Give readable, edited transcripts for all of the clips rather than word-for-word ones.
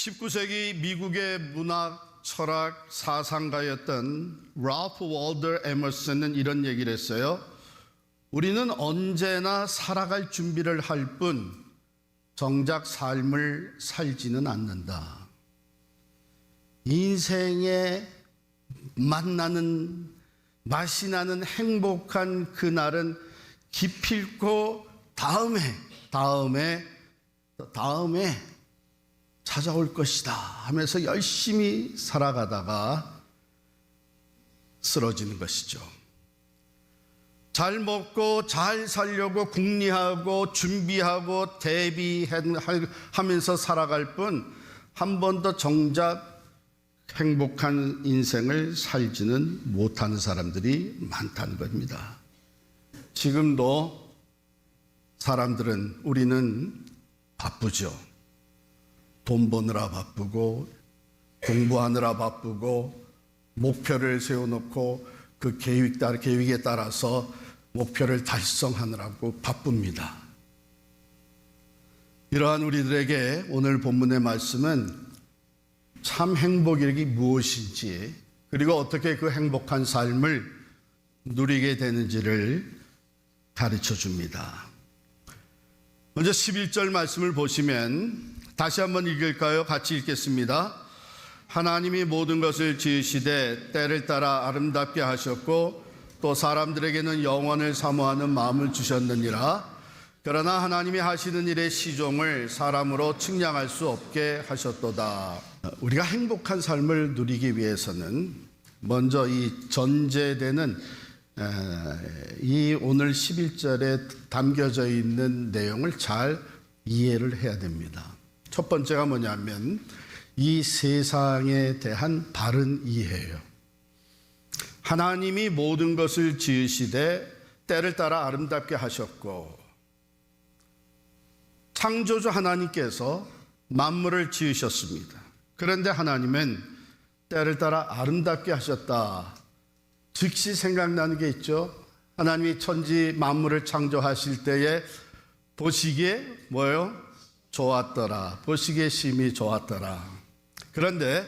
19세기 미국의 문학, 철학, 사상가였던 랄프 월더 에머슨은 이런 얘기를 했어요. 우리는 언제나 살아갈 준비를 할 뿐 정작 삶을 살지는 않는다. 인생에 만나는 맛이 나는 행복한 그날은 기필코 다음에 찾아올 것이다 하면서 열심히 살아가다가 쓰러지는 것이죠. 잘 먹고 잘 살려고 궁리하고 준비하고 대비하면서 살아갈 뿐 한 번도 정작 행복한 인생을 살지는 못하는 사람들이 많다는 겁니다. 지금도 우리는 바쁘죠. 돈 버느라 바쁘고 공부하느라 바쁘고 목표를 세워놓고 그 계획에 따라서 목표를 달성하느라고 바쁩니다. 이러한 우리들에게 오늘 본문의 말씀은 참 행복이 무엇인지, 그리고 어떻게 그 행복한 삶을 누리게 되는지를 가르쳐 줍니다. 먼저 11절 말씀을 보시면 다시 한번 읽을까요? 같이 읽겠습니다. 하나님이 모든 것을 지으시되 때를 따라 아름답게 하셨고 또 사람들에게는 영원을 사모하는 마음을 주셨느니라. 그러나 하나님이 하시는 일의 시종을 사람으로 측량할 수 없게 하셨도다. 우리가 행복한 삶을 누리기 위해서는 먼저 이 전제되는 이 오늘 11절에 담겨져 있는 내용을 잘 이해를 해야 됩니다. 첫 번째가 뭐냐면 이 세상에 대한 바른 이해예요. 하나님이 모든 것을 지으시되 때를 따라 아름답게 하셨고, 창조주 하나님께서 만물을 지으셨습니다. 그런데 하나님은 때를 따라 아름답게 하셨다. 즉시 생각나는 게 있죠. 하나님이 천지 만물을 창조하실 때에 보시기에 뭐예요? 좋았더라. 보시기에 심히 좋았더라. 그런데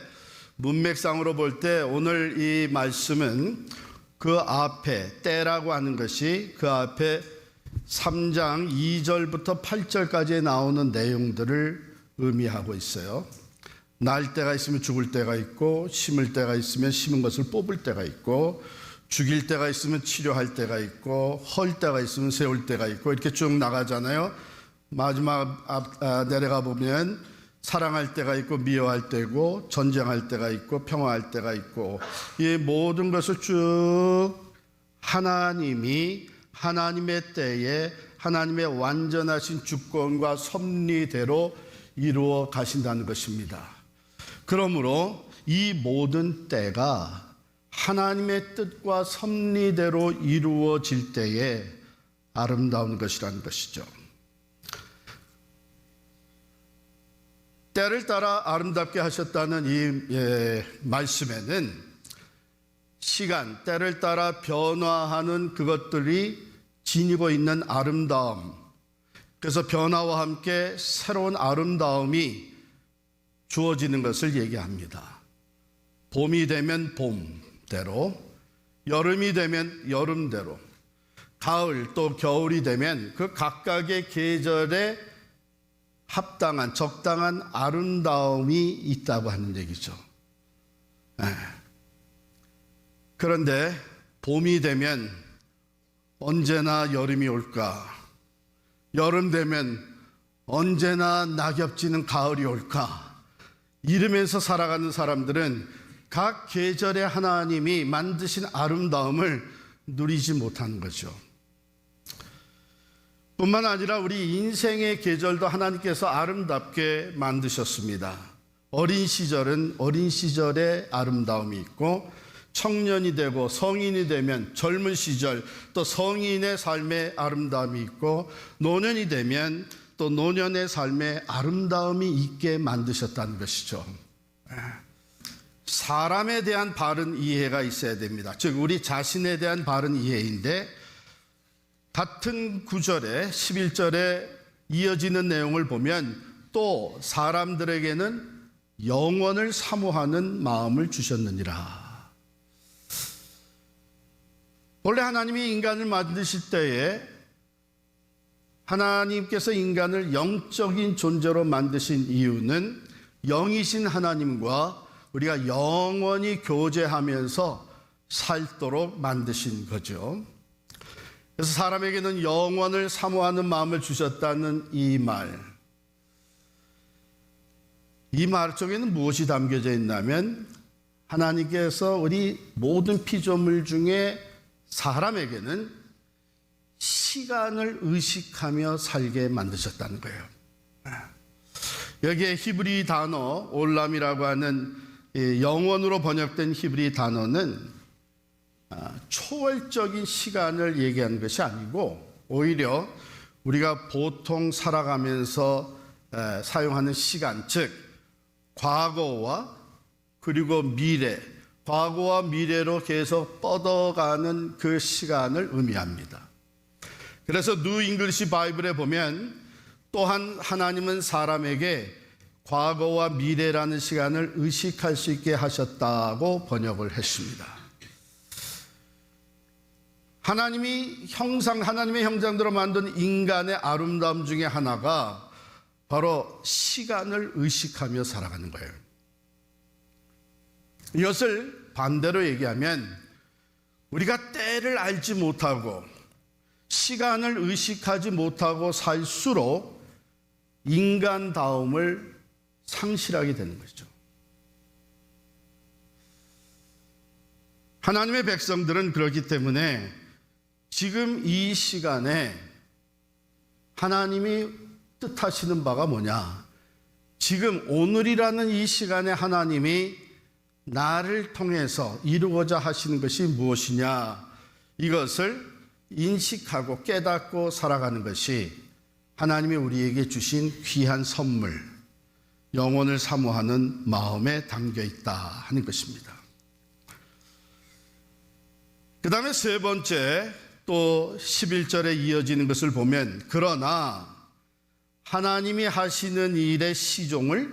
문맥상으로 볼 때 오늘 이 말씀은 그 앞에 때라고 하는 것이 그 앞에 3장 2절부터 8절까지 나오는 내용들을 의미하고 있어요. 날 때가 있으면 죽을 때가 있고, 심을 때가 있으면 심은 것을 뽑을 때가 있고, 죽일 때가 있으면 치료할 때가 있고, 헐 때가 있으면 세울 때가 있고, 이렇게 쭉 나가잖아요. 마지막 내려가 보면 사랑할 때가 있고 미워할 때고, 전쟁할 때가 있고 평화할 때가 있고, 이 모든 것을 쭉 하나님이 하나님의 때에 하나님의 완전하신 주권과 섭리대로 이루어 가신다는 것입니다. 그러므로 이 모든 때가 하나님의 뜻과 섭리대로 이루어질 때에 아름다운 것이라는 것이죠. 때를 따라 아름답게 하셨다는 이 말씀에는 시간, 때를 따라 변화하는 그것들이 지니고 있는 아름다움, 그래서 변화와 함께 새로운 아름다움이 주어지는 것을 얘기합니다. 봄이 되면 봄대로, 여름이 되면 여름대로, 가을 또 겨울이 되면 그 각각의 계절에 합당한 적당한 아름다움이 있다고 하는 얘기죠. 그런데 봄이 되면 언제나 여름이 올까? 여름 되면 언제나 낙엽지는 가을이 올까? 이러면서 살아가는 사람들은 각 계절의 하나님이 만드신 아름다움을 누리지 못하는 거죠. 뿐만 아니라 우리 인생의 계절도 하나님께서 아름답게 만드셨습니다. 어린 시절은 어린 시절의 아름다움이 있고, 청년이 되고 성인이 되면 젊은 시절 또 성인의 삶의 아름다움이 있고, 노년이 되면 또 노년의 삶의 아름다움이 있게 만드셨다는 것이죠. 사람에 대한 바른 이해가 있어야 됩니다. 즉 우리 자신에 대한 바른 이해인데, 같은 구절에 11절에 이어지는 내용을 보면 또 사람들에게는 영원을 사모하는 마음을 주셨느니라. 원래 하나님이 인간을 만드실 때에 하나님께서 인간을 영적인 존재로 만드신 이유는 영이신 하나님과 우리가 영원히 교제하면서 살도록 만드신 거죠. 그래서 사람에게는 영원을 사모하는 마음을 주셨다는 이 말 속에는 무엇이 담겨져 있냐면 하나님께서 우리 모든 피조물 중에 사람에게는 시간을 의식하며 살게 만드셨다는 거예요. 여기에 히브리 단어 올람이라고 하는 영원으로 번역된 히브리 단어는 초월적인 시간을 얘기하는 것이 아니고 오히려 우리가 보통 살아가면서 사용하는 시간, 즉 과거와 그리고 미래, 과거와 미래로 계속 뻗어가는 그 시간을 의미합니다. 그래서 뉴 잉글리시 바이블에 보면 또한 하나님은 사람에게 과거와 미래라는 시간을 의식할 수 있게 하셨다고 번역을 했습니다. 하나님의 형상대로 만든 인간의 아름다움 중에 하나가 바로 시간을 의식하며 살아가는 거예요. 이것을 반대로 얘기하면 우리가 때를 알지 못하고 시간을 의식하지 못하고 살수록 인간다움을 상실하게 되는 것이죠. 하나님의 백성들은 그렇기 때문에 지금 이 시간에 하나님이 뜻하시는 바가 뭐냐? 지금 오늘이라는 이 시간에 하나님이 나를 통해서 이루고자 하시는 것이 무엇이냐? 이것을 인식하고 깨닫고 살아가는 것이 하나님이 우리에게 주신 귀한 선물, 영혼을 사모하는 마음에 담겨 있다 하는 것입니다. 그 다음에 세 번째, 또 11절에 이어지는 것을 보면 그러나 하나님이 하시는 일의 시종을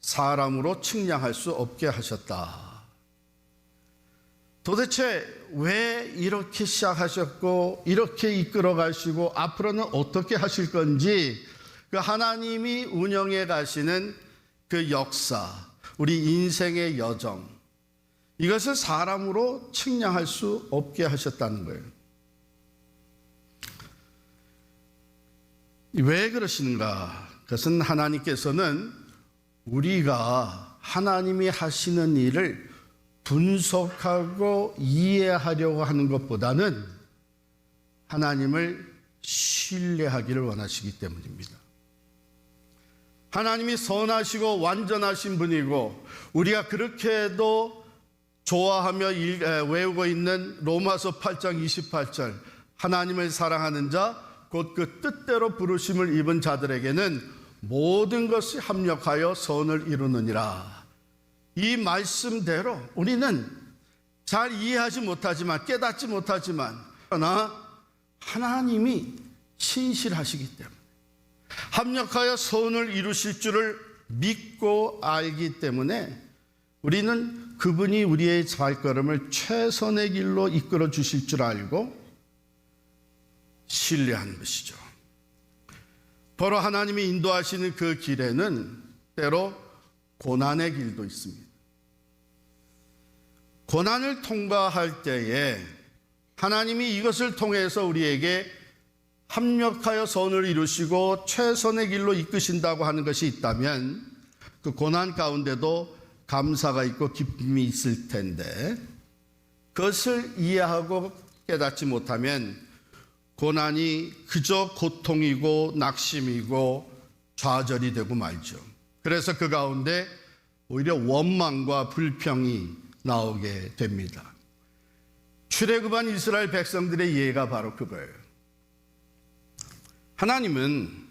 사람으로 측량할 수 없게 하셨다. 도대체 왜 이렇게 시작하셨고 이렇게 이끌어 가시고 앞으로는 어떻게 하실 건지 그 하나님이 운영해 가시는 그 역사, 우리 인생의 여정, 이것을 사람으로 측량할 수 없게 하셨다는 거예요. 왜 그러시는가? 그것은 하나님께서는 우리가 하나님이 하시는 일을 분석하고 이해하려고 하는 것보다는 하나님을 신뢰하기를 원하시기 때문입니다. 하나님이 선하시고 완전하신 분이고 우리가 그렇게도 좋아하며 외우고 있는 로마서 8장 28절 하나님을 사랑하는 자 곧 그 뜻대로 부르심을 입은 자들에게는 모든 것이 합력하여 선을 이루느니라. 이 말씀대로 우리는 잘 이해하지 못하지만 깨닫지 못하지만 그러나 하나님이 신실하시기 때문에 합력하여 선을 이루실 줄을 믿고 알기 때문에 우리는 그분이 우리의 발걸음을 최선의 길로 이끌어 주실 줄 알고 신뢰하는 것이죠. 바로 하나님이 인도하시는 그 길에는 때로 고난의 길도 있습니다. 고난을 통과할 때에 하나님이 이것을 통해서 우리에게 합력하여 선을 이루시고 최선의 길로 이끄신다고 하는 것이 있다면 그 고난 가운데도 감사가 있고 기쁨이 있을 텐데 그것을 이해하고 깨닫지 못하면 고난이 그저 고통이고 낙심이고 좌절이 되고 말죠. 그래서 그 가운데 오히려 원망과 불평이 나오게 됩니다. 출애굽한 이스라엘 백성들의 예가 바로 그거예요. 하나님은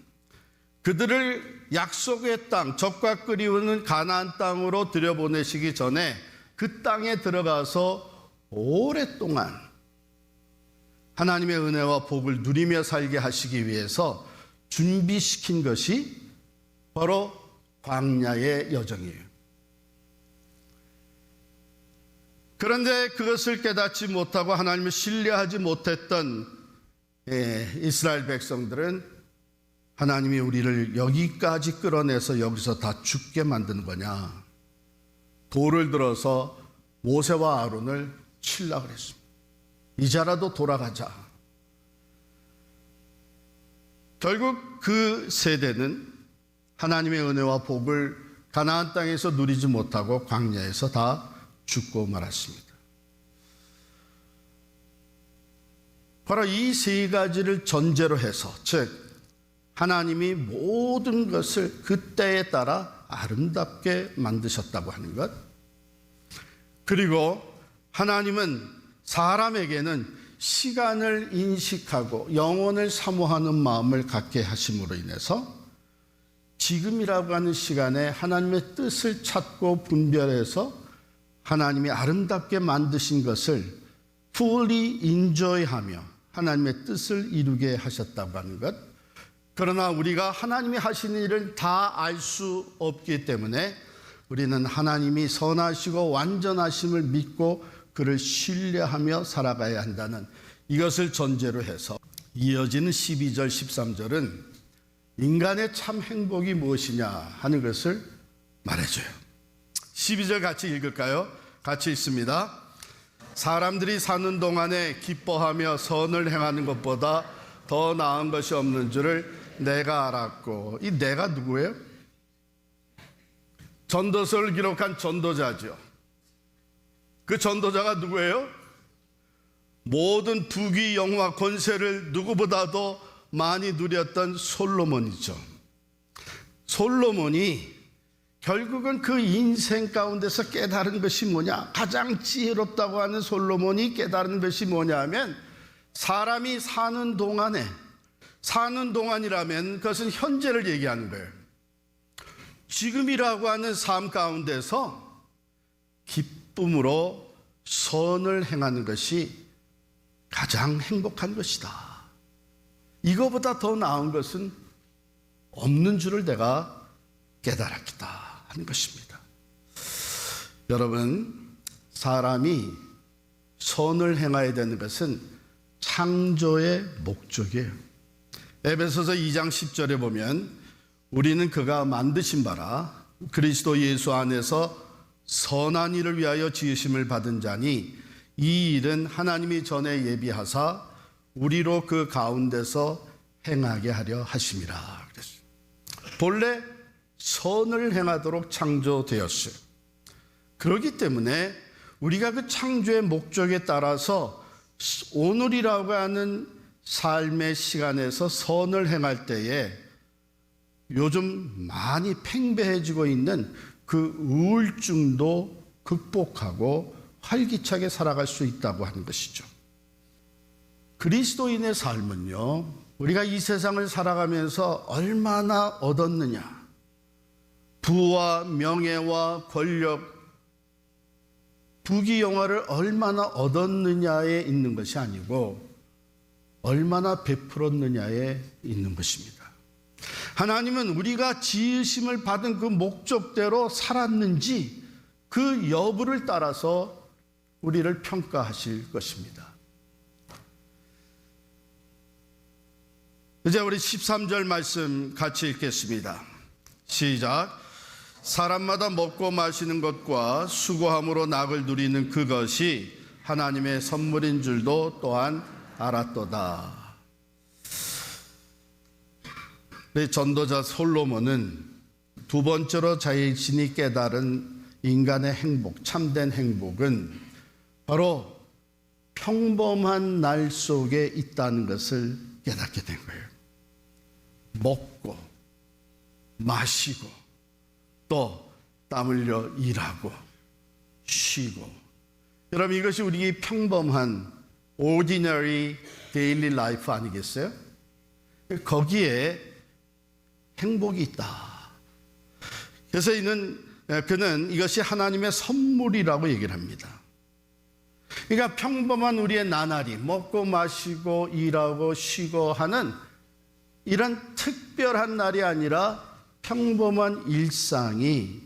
그들을 약속의 땅, 젖과 꿀이 흐르는 가나안 땅으로 들여보내시기 전에 그 땅에 들어가서 오랫동안 하나님의 은혜와 복을 누리며 살게 하시기 위해서 준비시킨 것이 바로 광야의 여정이에요. 그런데 그것을 깨닫지 못하고 하나님을 신뢰하지 못했던 이스라엘 백성들은 하나님이 우리를 여기까지 끌어내서 여기서 다 죽게 만드는 거냐, 돌을 들어서 모세와 아론을 치려고 그랬습니다. 이제라도 돌아가자. 결국 그 세대는 하나님의 은혜와 복을 가나안 땅에서 누리지 못하고 광야에서 다 죽고 말았습니다. 바로 이 세 가지를 전제로 해서, 즉 하나님이 모든 것을 그때에 따라 아름답게 만드셨다고 하는 것, 그리고 하나님은 사람에게는 시간을 인식하고 영혼을 사모하는 마음을 갖게 하심으로 인해서 지금이라고 하는 시간에 하나님의 뜻을 찾고 분별해서 하나님이 아름답게 만드신 것을 fully enjoy하며 하나님의 뜻을 이루게 하셨다고 하는 것. 그러나 우리가 하나님이 하시는 일을 다 알 수 없기 때문에 우리는 하나님이 선하시고 완전하심을 믿고 그를 신뢰하며 살아가야 한다는 이것을 전제로 해서 이어지는 12절 13절은 인간의 참 행복이 무엇이냐 하는 것을 말해줘요. 12절 같이 읽을까요? 같이 읽습니다. 사람들이 사는 동안에 기뻐하며 선을 행하는 것보다 더 나은 것이 없는 줄을 내가 알았고. 이 내가 누구예요? 전도서를 기록한 전도자죠. 그 전도자가 누구예요? 모든 부귀 영화 권세를 누구보다도 많이 누렸던 솔로몬이죠. 솔로몬이 결국은 그 인생 가운데서 깨달은 것이 뭐냐, 가장 지혜롭다고 하는 솔로몬이 깨달은 것이 뭐냐 하면, 사람이 사는 동안이라면 그것은 현재를 얘기하는 거예요. 지금이라고 하는 삶 가운데서 기쁨으로 선을 행하는 것이 가장 행복한 것이다. 이거보다 더 나은 것은 없는 줄을 내가 깨달았다 하는 것입니다. 여러분, 사람이 선을 행해야 되는 것은 창조의 목적이에요. 에베소서 2장 10절에 보면 우리는 그가 만드신 바라 그리스도 예수 안에서 선한 일을 위하여 지으심을 받은 자니 이 일은 하나님이 전에 예비하사 우리로 그 가운데서 행하게 하려 하심이라 그랬어요. 본래 선을 행하도록 창조되었어요. 그렇기 때문에 우리가 그 창조의 목적에 따라서 오늘이라고 하는 삶의 시간에서 선을 행할 때에 요즘 많이 팽배해지고 있는 그 우울증도 극복하고 활기차게 살아갈 수 있다고 하는 것이죠. 그리스도인의 삶은요, 우리가 이 세상을 살아가면서 얼마나 얻었느냐, 부와 명예와 권력, 부귀영화를 얼마나 얻었느냐에 있는 것이 아니고 얼마나 베풀었느냐에 있는 것입니다. 하나님은 우리가 지으심을 받은 그 목적대로 살았는지 그 여부를 따라서 우리를 평가하실 것입니다. 이제 우리 13절 말씀 같이 읽겠습니다. 시작. 사람마다 먹고 마시는 것과 수고함으로 낙을 누리는 그것이 하나님의 선물인 줄도 또한 알았도다. 전도자 솔로몬은 두 번째로 자신이 깨달은 인간의 행복, 참된 행복은 바로 평범한 날 속에 있다는 것을 깨닫게 된 거예요. 먹고 마시고 또 땀 흘려 일하고 쉬고. 여러분, 이것이 우리의 평범한 ordinary daily life 아니겠어요? 거기에 행복이 있다. 그래서 그는 이것이 하나님의 선물이라고 얘기를 합니다. 그러니까 평범한 우리의 나날이 먹고 마시고 일하고 쉬고 하는 이런 특별한 날이 아니라 평범한 일상이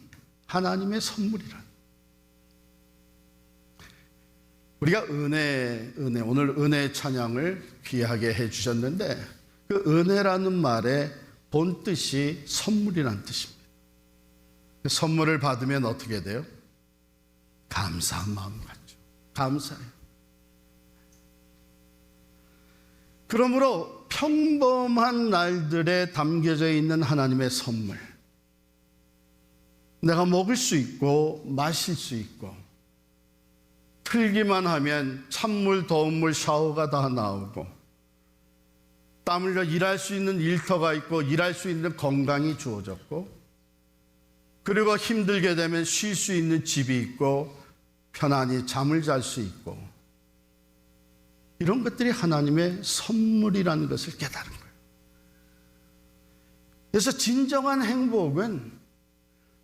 하나님의 선물이란. 우리가 은혜, 오늘 은혜 찬양을 귀하게 해주셨는데 그 은혜라는 말의 본 뜻이 선물이라는 뜻입니다. 그 선물을 받으면 어떻게 돼요? 감사한 마음 갖죠. 감사해요. 그러므로 평범한 날들에 담겨져 있는 하나님의 선물, 내가 먹을 수 있고 마실 수 있고 틀기만 하면 찬물, 더운 물, 샤워가 다 나오고 땀 흘려 일할 수 있는 일터가 있고 일할 수 있는 건강이 주어졌고 그리고 힘들게 되면 쉴 수 있는 집이 있고 편안히 잠을 잘 수 있고 이런 것들이 하나님의 선물이라는 것을 깨달은 거예요. 그래서 진정한 행복은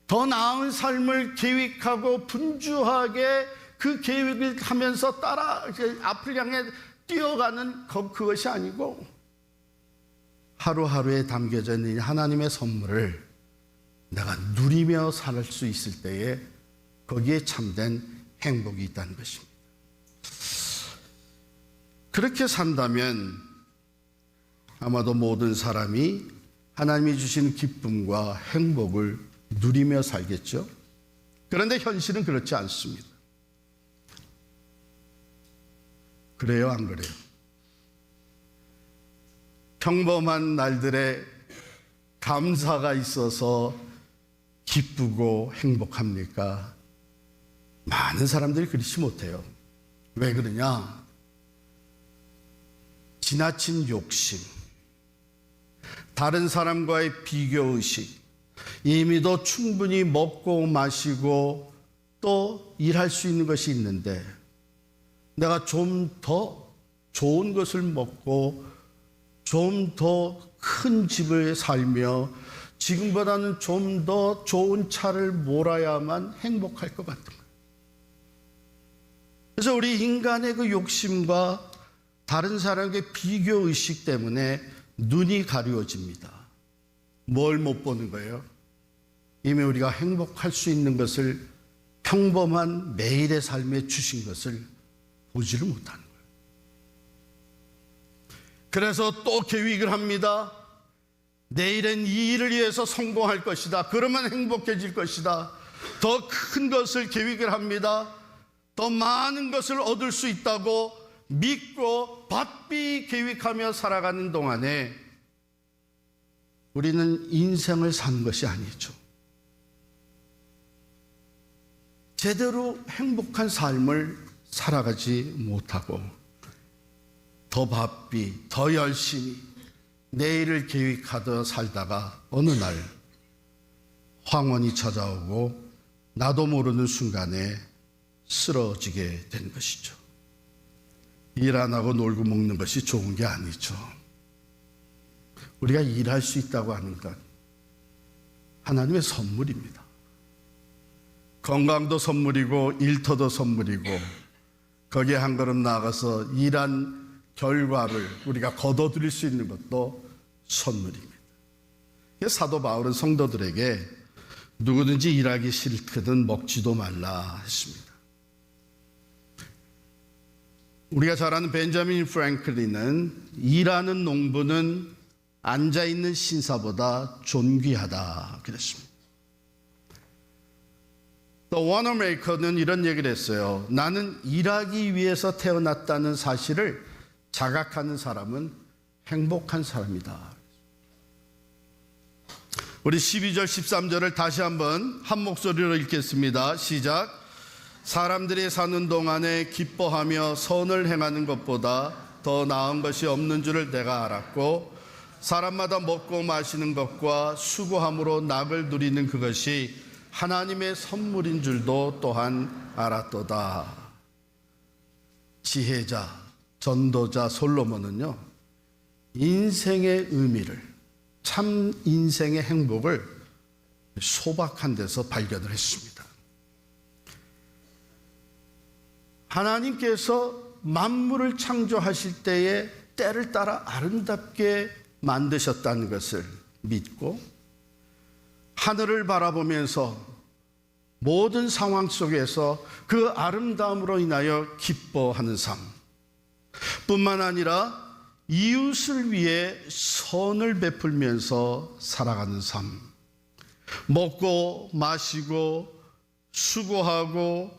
더 나은 삶을 계획하고 분주하게 그 계획을 하면서 따라 앞을 향해 뛰어가는 그것이 아니고 하루하루에 담겨져 있는 하나님의 선물을 내가 누리며 살 수 있을 때에 거기에 참된 행복이 있다는 것입니다. 그렇게 산다면 아마도 모든 사람이 하나님이 주신 기쁨과 행복을 누리며 살겠죠. 그런데 현실은 그렇지 않습니다. 그래요, 안 그래요? 평범한 날들에 감사가 있어서 기쁘고 행복합니까? 많은 사람들이 그렇지 못해요. 왜 그러냐? 지나친 욕심, 다른 사람과의 비교의식, 이미도 충분히 먹고 마시고 또 일할 수 있는 것이 있는데 내가 좀 더 좋은 것을 먹고 좀 더 큰 집을 살며 지금보다는 좀 더 좋은 차를 몰아야만 행복할 것 같은 거예요. 그래서 우리 인간의 그 욕심과 다른 사람의 비교의식 때문에 눈이 가려워집니다. 뭘 못 보는 거예요? 이미 우리가 행복할 수 있는 것을 평범한 매일의 삶에 주신 것을 보지를 못하는 거예요. 그래서 또 계획을 합니다. 내일은 이 일을 위해서 성공할 것이다. 그러면 행복해질 것이다. 더 큰 것을 계획을 합니다. 더 많은 것을 얻을 수 있다고 믿고 바삐 계획하며 살아가는 동안에 우리는 인생을 산 것이 아니죠. 제대로 행복한 삶을 살아가지 못하고 더 바삐, 더 열심히 내일을 계획하며 살다가 어느 날 황혼이 찾아오고 나도 모르는 순간에 쓰러지게 된 것이죠. 일 안 하고 놀고 먹는 것이 좋은 게 아니죠. 우리가 일할 수 있다고 하는 것, 하나님의 선물입니다. 건강도 선물이고 일터도 선물이고 거기에 한 걸음 나아가서 일한 결과를 우리가 거둬들일 수 있는 것도 선물입니다. 사도 바울은 성도들에게 누구든지 일하기 싫거든 먹지도 말라 했습니다. 우리가 잘 아는 벤자민 프랭클린은 일하는 농부는 앉아있는 신사보다 존귀하다 그랬습니다. 또 워너메이커는 이런 얘기를 했어요. 나는 일하기 위해서 태어났다는 사실을 자각하는 사람은 행복한 사람이다. 우리 12절 13절을 다시 한번 한 목소리로 읽겠습니다. 시작. 사람들이 사는 동안에 기뻐하며 선을 행하는 것보다 더 나은 것이 없는 줄을 내가 알았고 사람마다 먹고 마시는 것과 수고함으로 낙을 누리는 그것이 하나님의 선물인 줄도 또한 알았도다. 지혜자, 전도자 솔로몬은요, 인생의 의미를, 참 인생의 행복을 소박한 데서 발견을 했습니다. 하나님께서 만물을 창조하실 때에 때를 따라 아름답게 만드셨다는 것을 믿고 하늘을 바라보면서 모든 상황 속에서 그 아름다움으로 인하여 기뻐하는 삶 뿐만 아니라 이웃을 위해 선을 베풀면서 살아가는 삶, 먹고 마시고 수고하고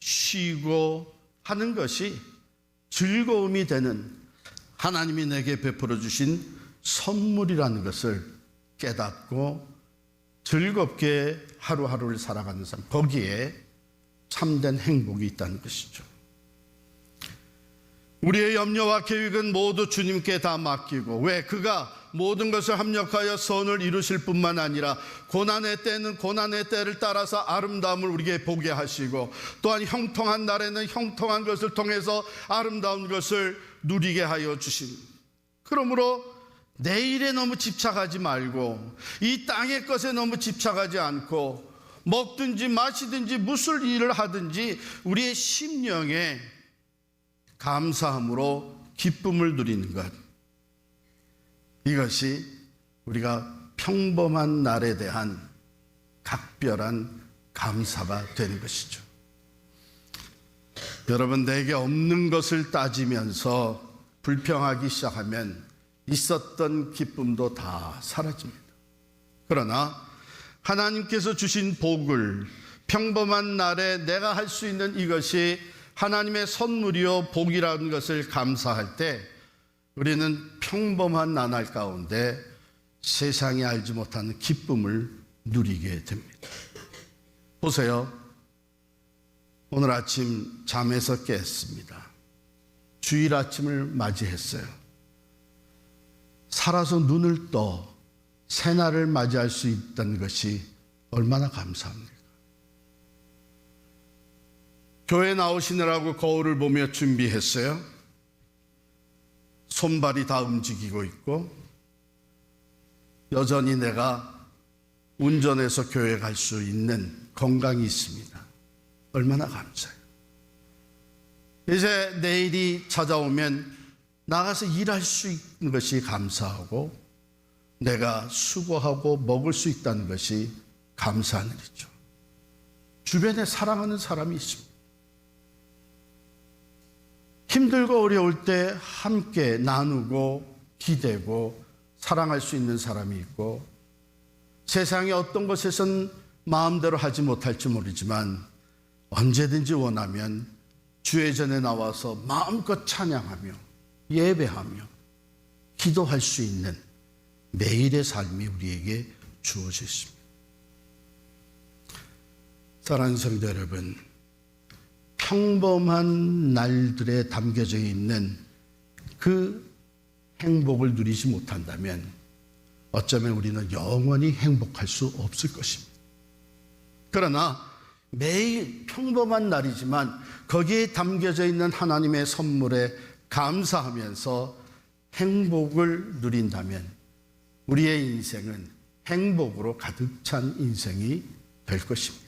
쉬고 하는 것이 즐거움이 되는 하나님이 내게 베풀어 주신 선물이라는 것을 깨닫고 즐겁게 하루하루를 살아가는 삶, 거기에 참된 행복이 있다는 것이죠. 우리의 염려와 계획은 모두 주님께 다 맡기고, 왜? 그가 모든 것을 합력하여 선을 이루실 뿐만 아니라 고난의 때는 고난의 때를 따라서 아름다움을 우리에게 보게 하시고, 또한 형통한 날에는 형통한 것을 통해서 아름다운 것을 누리게 하여 주십니다. 그러므로 내일에 너무 집착하지 말고 이 땅의 것에 너무 집착하지 않고 먹든지 마시든지 무슨 일을 하든지 우리의 심령에 감사함으로 기쁨을 누리는 것, 이것이 우리가 평범한 날에 대한 각별한 감사가 되는 것이죠. 여러분, 내게 없는 것을 따지면서 불평하기 시작하면 있었던 기쁨도 다 사라집니다. 그러나 하나님께서 주신 복을 평범한 날에 내가 할 수 있는 이것이 하나님의 선물이요 복이라는 것을 감사할 때 우리는 평범한 나날 가운데 세상이 알지 못하는 기쁨을 누리게 됩니다. 보세요. 오늘 아침 잠에서 깼습니다. 주일 아침을 맞이했어요. 살아서 눈을 떠 새날을 맞이할 수 있다는 것이 얼마나 감사합니까? 교회 나오시느라고 거울을 보며 준비했어요. 손발이 다 움직이고 있고 여전히 내가 운전해서 교회 갈 수 있는 건강이 있습니다. 얼마나 감사해요. 이제 내일이 찾아오면 나가서 일할 수 있는 것이 감사하고 내가 수고하고 먹을 수 있다는 것이 감사한 일이죠. 주변에 사랑하는 사람이 있습니다. 힘들고 어려울 때 함께 나누고 기대고 사랑할 수 있는 사람이 있고, 세상의 어떤 것에선 마음대로 하지 못할지 모르지만 언제든지 원하면 주의 전에 나와서 마음껏 찬양하며 예배하며 기도할 수 있는 매일의 삶이 우리에게 주어져 있습니다. 사랑하는 성도 여러분, 평범한 날들에 담겨져 있는 그 행복을 누리지 못한다면 어쩌면 우리는 영원히 행복할 수 없을 것입니다. 그러나 매일 평범한 날이지만 거기에 담겨져 있는 하나님의 선물에 감사하면서 행복을 누린다면 우리의 인생은 행복으로 가득 찬 인생이 될 것입니다.